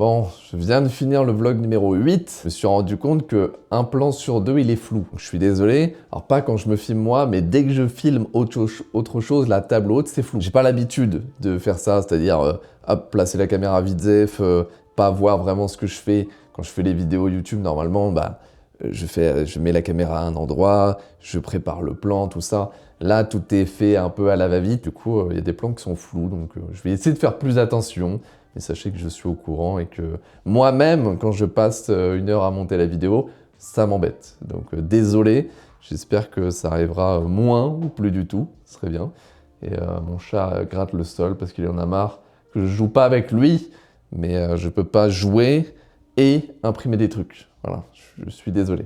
Bon, je viens de finir le vlog numéro 8. Je me suis rendu compte que un plan sur deux, il est flou. Je suis désolé. Alors pas quand je me filme moi, mais dès que je filme autre chose, la table haute, c'est flou. J'ai pas l'habitude de faire ça, c'est-à-dire hop, placer la caméra vite zef, pas voir vraiment ce que je fais. Quand je fais les vidéos YouTube, normalement, je mets la caméra à un endroit, je prépare le plan, tout ça. Là, tout est fait un peu à la va-vite. Du coup, il y a des plans qui sont flous, donc je vais essayer de faire plus attention. Mais sachez que je suis au courant et que moi-même, quand je passe 1 heure à monter la vidéo, ça m'embête. Donc désolé, j'espère que ça arrivera moins ou plus du tout, ce serait bien. Et mon chat gratte le sol parce qu'il en a marre que je joue pas avec lui, mais je peux pas jouer et imprimer des trucs. Voilà, je suis désolé.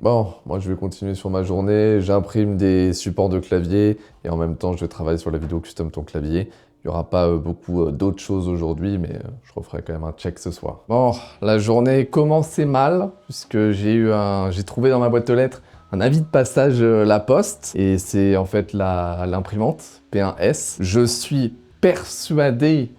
Bon, moi je vais continuer sur ma journée, j'imprime des supports de clavier et en même temps je travaille sur la vidéo custom ton clavier. Il n'y aura pas beaucoup d'autres choses aujourd'hui, mais je referai quand même un check ce soir. Bon, la journée commençait mal, puisque j'ai trouvé dans ma boîte aux lettres un avis de passage La Poste, et c'est en fait l'imprimante P1S. Je suis persuadé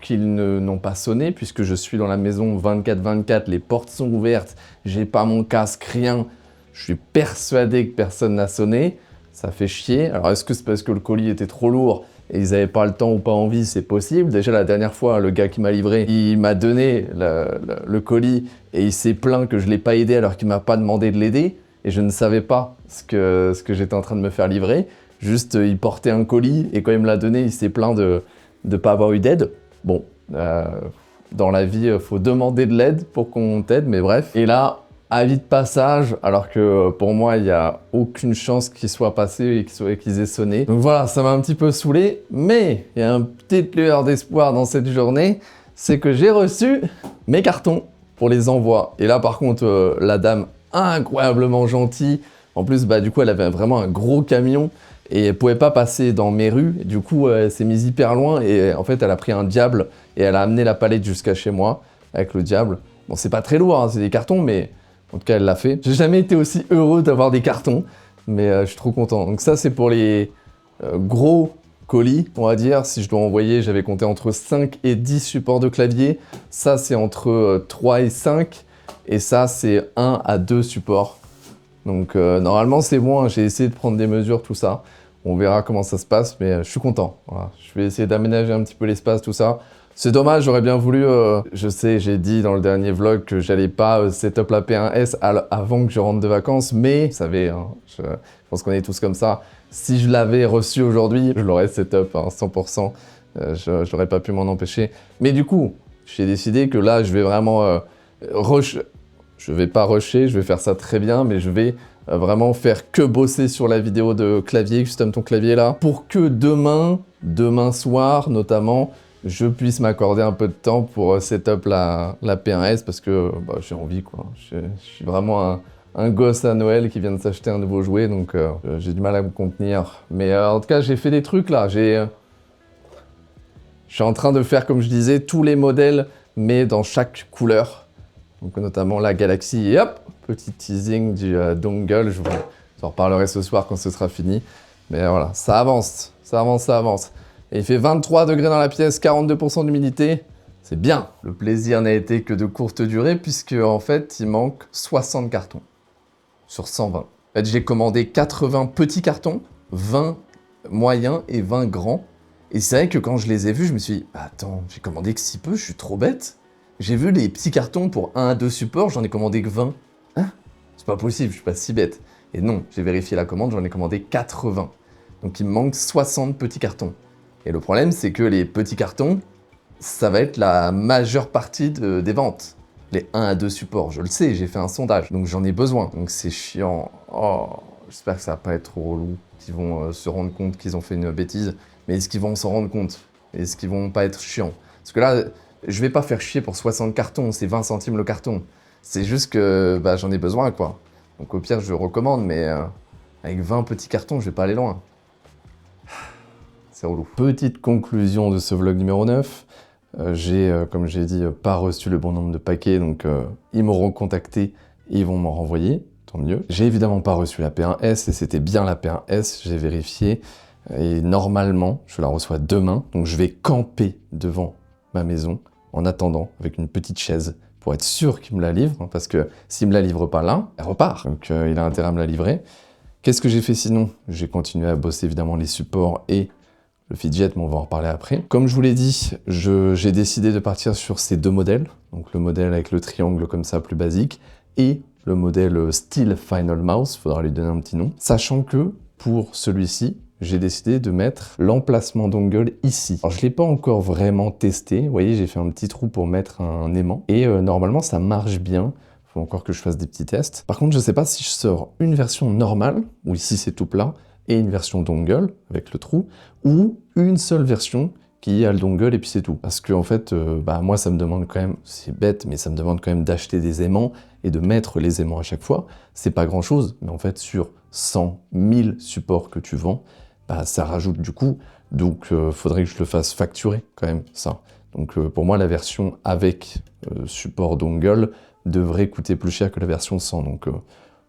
qu'ils n'ont pas sonné, puisque je suis dans la maison 24/24, les portes sont ouvertes, j'ai pas mon casque, rien. Je suis persuadé que personne n'a sonné, ça fait chier. Alors est-ce que c'est parce que le colis était trop lourd et ils n'avaient pas le temps ou pas envie? C'est possible. Déjà la dernière fois, le gars qui m'a livré, il m'a donné le colis et il s'est plaint que je ne l'ai pas aidé alors qu'il ne m'a pas demandé de l'aider. Et je ne savais pas ce que j'étais en train de me faire livrer. Juste, il portait un colis et quand il me l'a donné, il s'est plaint de ne pas avoir eu d'aide. Bon, dans la vie, il faut demander de l'aide pour qu'on t'aide, mais bref. Et là, avis de passage, alors que pour moi, il n'y a aucune chance qu'il soit passé et qu'ils aient sonné. Donc voilà, ça m'a un petit peu saoulé, mais il y a une petite lueur d'espoir dans cette journée, c'est que j'ai reçu mes cartons pour les envois. Et là, par contre, la dame incroyablement gentille, en plus, du coup, elle avait vraiment un gros camion et elle pouvait pas passer dans mes rues. Et du coup, elle s'est mise hyper loin et en fait, elle a pris un diable et elle a amené la palette jusqu'à chez moi avec le diable. Bon, c'est pas très lourd, hein, c'est des cartons, mais en tout cas, elle l'a fait. J'ai jamais été aussi heureux d'avoir des cartons, mais je suis trop content. Donc ça, c'est pour les gros colis, on va dire. Si je dois envoyer, j'avais compté entre 5 et 10 supports de clavier. Ça, c'est entre 3 et 5. Et ça, c'est 1 à 2 supports. Donc normalement, c'est bon. Hein. J'ai essayé de prendre des mesures, tout ça. On verra comment ça se passe, mais je suis content. Voilà. Je vais essayer d'aménager un petit peu l'espace, tout ça. C'est dommage, j'aurais bien voulu, je sais, j'ai dit dans le dernier vlog que j'allais pas setup la P1S avant que je rentre de vacances, mais vous savez, hein, je pense qu'on est tous comme ça. Si je l'avais reçu aujourd'hui, je l'aurais setup, hein, 100%, je n'aurais pas pu m'en empêcher. Mais du coup, j'ai décidé que là, je vais vraiment je vais pas rusher, je vais faire ça très bien, mais je vais vraiment faire que bosser sur la vidéo de clavier, custom ton clavier là, pour que demain soir notamment, je puisse m'accorder un peu de temps pour setup la P1S parce que j'ai envie quoi. Je suis vraiment un gosse à Noël qui vient de s'acheter un nouveau jouet, donc j'ai du mal à me contenir. Mais en tout cas, j'ai fait des trucs là. Je suis en train de faire, comme je disais, tous les modèles, mais dans chaque couleur. Donc notamment la Galaxy. Et hop, petit teasing du dongle. Je vous en reparlerai ce soir quand ce sera fini. Mais voilà, ça avance, ça avance, ça avance. Et il fait 23 degrés dans la pièce, 42% d'humidité. C'est bien. Le plaisir n'a été que de courte durée puisque en fait, il manque 60 cartons sur 120. En fait, j'ai commandé 80 petits cartons, 20 moyens et 20 grands. Et c'est vrai que quand je les ai vus, je me suis dit, attends, j'ai commandé que si peu, je suis trop bête. J'ai vu les petits cartons pour 1 à 2 supports, j'en ai commandé que 20. Hein? C'est pas possible, je suis pas si bête. Et non, j'ai vérifié la commande, j'en ai commandé 80. Donc il me manque 60 petits cartons. Et le problème, c'est que les petits cartons, ça va être la majeure partie des ventes. Les 1 à 2 supports, je le sais, j'ai fait un sondage, donc j'en ai besoin. Donc c'est chiant. Oh, j'espère que ça va pas être trop relou, qu'ils vont se rendre compte qu'ils ont fait une bêtise. Mais est-ce qu'ils vont s'en rendre compte? Est-ce qu'ils vont pas être chiants? Parce que là, je vais pas faire chier pour 60 cartons, c'est 20 centimes le carton. C'est juste que j'en ai besoin, quoi. Donc au pire, je recommande, mais avec 20 petits cartons, je vais pas aller loin. C'est relou. Petite conclusion de ce vlog numéro 9. J'ai, comme j'ai dit, pas reçu le bon nombre de paquets, donc ils m'auront contacté et ils vont m'en renvoyer, tant mieux. J'ai évidemment pas reçu la P1S et c'était bien la P1S, j'ai vérifié. Et normalement, je la reçois demain, donc je vais camper devant ma maison en attendant, avec une petite chaise, pour être sûr qu'il me la livre, hein, parce que s'il me la livre pas là, elle repart. Donc il a intérêt à me la livrer. Qu'est-ce que j'ai fait sinon? J'ai continué à bosser évidemment les supports et le fidget, mais on va en reparler après. Comme je vous l'ai dit, j'ai décidé de partir sur ces deux modèles. Donc le modèle avec le triangle comme ça, plus basique, et le modèle style Final Mouse, il faudra lui donner un petit nom. Sachant que pour celui-ci, j'ai décidé de mettre l'emplacement dongle ici. Alors je ne l'ai pas encore vraiment testé, vous voyez j'ai fait un petit trou pour mettre un aimant, et normalement ça marche bien. Faut encore que je fasse des petits tests. Par contre, je ne sais pas si je sors une version normale, où ici c'est tout plat, et une version dongle, avec le trou, ou une seule version qui a le dongle et puis c'est tout. Parce que en fait, moi ça me demande quand même, c'est bête, mais ça me demande quand même d'acheter des aimants et de mettre les aimants à chaque fois. C'est pas grand chose, mais en fait sur 100 000 supports que tu vends, ça rajoute du coût. Donc faudrait que je le fasse facturer quand même, ça. Donc pour moi, la version avec support dongle devrait coûter plus cher que la version sans. Donc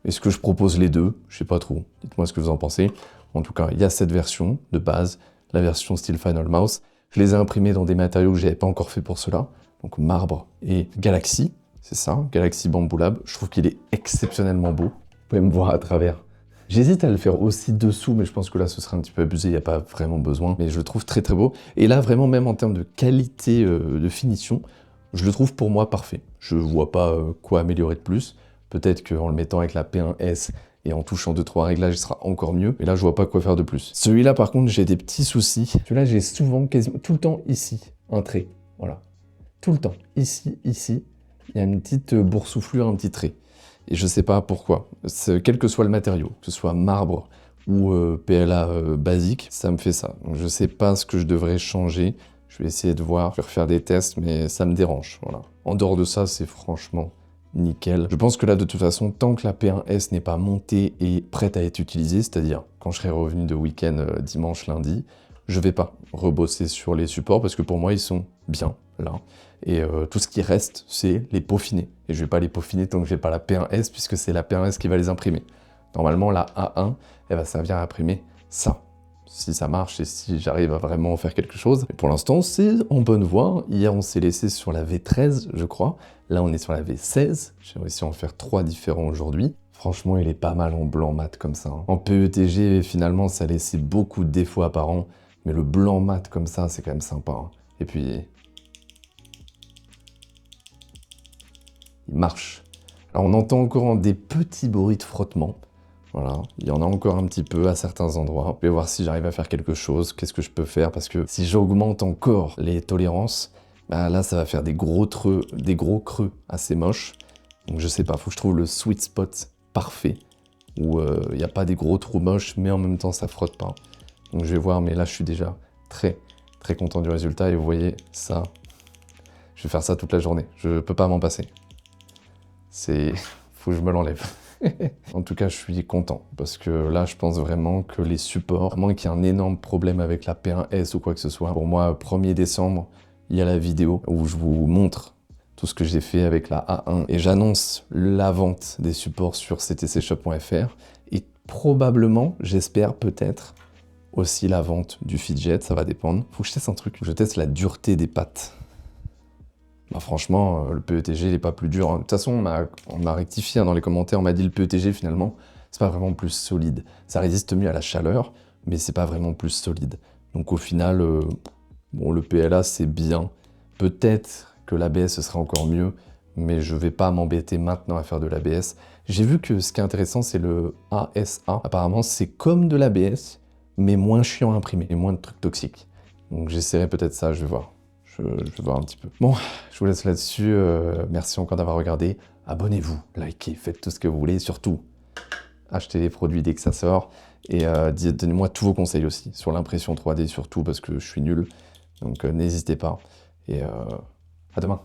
est-ce que je propose les deux? Je sais pas trop. Dites-moi ce que vous en pensez. En tout cas, il y a cette version de base, la version style Final Mouse. Je les ai imprimés dans des matériaux que j'avais pas encore fait pour cela. Donc marbre et Galaxy, c'est ça, Galaxy Bamboo Lab. Je trouve qu'il est exceptionnellement beau. Vous pouvez me voir à travers. J'hésite à le faire aussi dessous, mais je pense que là, ce serait un petit peu abusé, il n'y a pas vraiment besoin. Mais je le trouve très très beau. Et là, vraiment, même en termes de qualité de finition, je le trouve pour moi parfait. Je vois pas quoi améliorer de plus. Peut-être qu'en le mettant avec la P1S et en touchant 2-3 réglages, il sera encore mieux. Mais là, je vois pas quoi faire de plus. Celui-là, par contre, j'ai des petits soucis. Celui-là, j'ai souvent, quasiment, tout le temps ici, un trait. Voilà. Tout le temps. Ici, ici, il y a une petite boursouflure, un petit trait. Et je sais pas pourquoi. Quel que soit le matériau, que ce soit marbre ou PLA basique, ça me fait ça. Donc je sais pas ce que je devrais changer. Je vais essayer de voir, je vais refaire des tests, mais ça me dérange. Voilà. En dehors de ça, c'est franchement nickel. Je pense que là, de toute façon, tant que la P1S n'est pas montée et prête à être utilisée, c'est-à-dire quand je serai revenu de week-end dimanche, lundi, je vais pas rebosser sur les supports parce que pour moi, ils sont bien là. Et tout ce qui reste, c'est les peaufiner. Et je vais pas les peaufiner tant que j'ai pas la P1S puisque c'est la P1S qui va les imprimer. Normalement, la A1, elle va servir à imprimer ça. Si ça marche et si j'arrive à vraiment faire quelque chose. Et pour l'instant, c'est en bonne voie. Hier, on s'est laissé sur la V13, je crois. Là, on est sur la V16. J'ai réussi à en faire 3 différents aujourd'hui. Franchement, il est pas mal en blanc mat comme ça. En PETG, finalement, ça laissait beaucoup de défauts apparents. Mais le blanc mat comme ça, c'est quand même sympa. Et puis, il marche. Alors, on entend encore des petits bruits de frottement. Voilà, il y en a encore un petit peu à certains endroits. Je vais voir si j'arrive à faire quelque chose, qu'est-ce que je peux faire, parce que si j'augmente encore les tolérances, là ça va faire des gros creux assez moches. Donc je sais pas, faut que je trouve le sweet spot parfait, où il n'y a pas des gros trous moches, mais en même temps ça frotte pas. Donc je vais voir, mais là je suis déjà très très content du résultat, et vous voyez ça, je vais faire ça toute la journée, je peux pas m'en passer. Faut que je me l'enlève. En tout cas, je suis content parce que là, je pense vraiment que les supports, à moins qu'il y ait un énorme problème avec la P1S ou quoi que ce soit, pour moi, 1er décembre, il y a la vidéo où je vous montre tout ce que j'ai fait avec la A1 et j'annonce la vente des supports sur ctcshop.fr et probablement, j'espère peut-être, aussi la vente du fidget, ça va dépendre. Faut que je teste un truc, je teste la dureté des pattes. Franchement, le PETG, il n'est pas plus dur. De toute façon, on m'a rectifié dans les commentaires, on m'a dit le PETG, finalement, c'est pas vraiment plus solide. Ça résiste mieux à la chaleur, mais c'est pas vraiment plus solide. Donc au final, bon, le PLA, c'est bien. Peut-être que l'ABS, ce sera encore mieux, mais je vais pas m'embêter maintenant à faire de l'ABS. J'ai vu que ce qui est intéressant, c'est le ASA. Apparemment, c'est comme de l'ABS, mais moins chiant à imprimer, et moins de trucs toxiques. Donc j'essaierai peut-être ça, je vais voir. Je vais voir un petit peu. Bon, je vous laisse là-dessus. Merci encore d'avoir regardé. Abonnez-vous, likez, faites tout ce que vous voulez. Surtout, achetez les produits dès que ça sort. Et donnez-moi tous vos conseils aussi sur l'impression 3D, surtout parce que je suis nul. Donc n'hésitez pas. Et à demain.